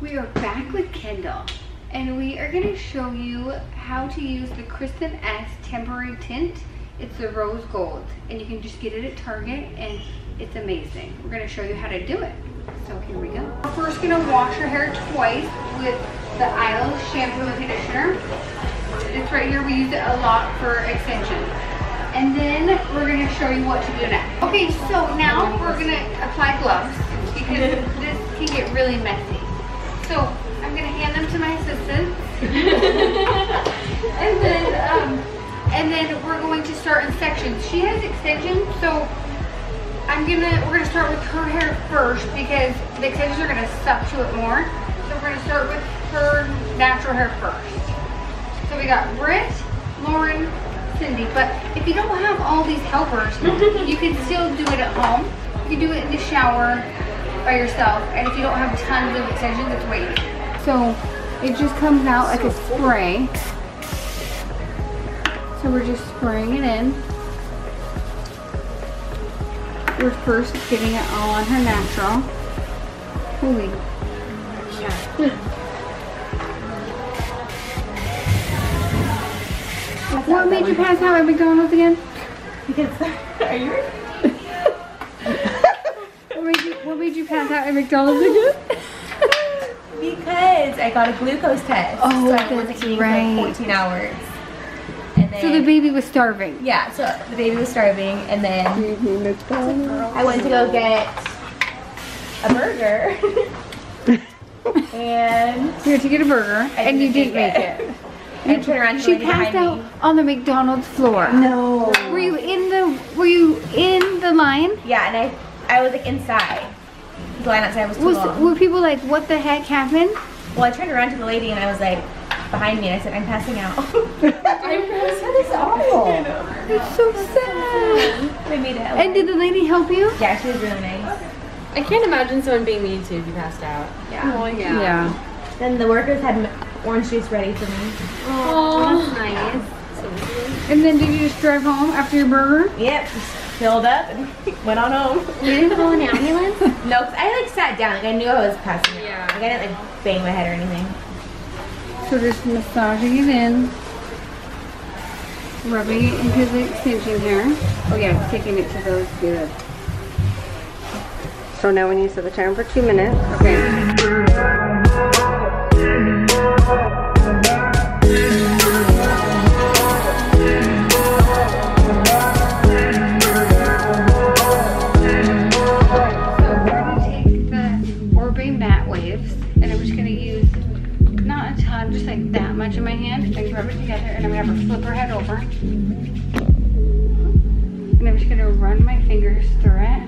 We are back with Kendall, and we are going to show you how to use the Kristen Ess temporary tint. It's the rose gold, and you can just get it at Target, and it's amazing. We're going to show you how to do it. So here we go. We're first going to wash your hair twice with the Isle shampoo and conditioner. It's right here. We use it a lot for extensions. And then we're going to show you what to do next. Okay, so now we're going to apply gloves because this can get really messy. So I'm going to hand them to my assistant. and then we're going to start in sections. She has extensions, so we're gonna start with her hair first because the extensions are gonna suck to it more. So we're gonna start with her natural hair first. So we got Britt, Lauren, Cindy. But if you don't have all these helpers, you can still do it at home. You can do it in the shower by yourself. And if you don't have tons of extensions, it's way easier. So it just comes out like a spray. So we're just spraying it in. We're first getting it all on her natural. Holy. What made you pass out at McDonald's again? Because, are you ready? What made you pass out at McDonald's again? Because I got a glucose test. Oh, so I wasn't eating for 14 hours. And then, so the baby was starving. Yeah, so the baby was starving, and then I went to go get a burger. And you had to get a burger, and you didn't make it. And turned around. She passed out on the McDonald's floor. No. Were you in the line? Yeah, and I was like inside. The line outside was too long. Were people like, what the heck happened? Well, I turned around to the lady and I was like, behind me, and I said, I'm passing out. That is awful. It's so sad. They made it. And did the lady help you? Yeah, she was really nice. I can't imagine someone being mean to you if you passed out. Yeah. Oh, yeah. Then the workers had orange juice ready for me. Oh, that's nice. So sweet. And then did you just drive home after your burger? Yep, just filled up and went on home. You didn't call an ambulance? No, because I like sat down. Like I knew I was passing out. Yeah. Like I didn't like bang my head or anything. So just massaging it in. Rubbing it into the extension hair. Oh yeah, sticking it to those good. So now we need to set the timer for 2 minutes. Okay. Just like that much in my hand, and rub it together, and I'm gonna have her flip her head over, and I'm just gonna run my fingers through it.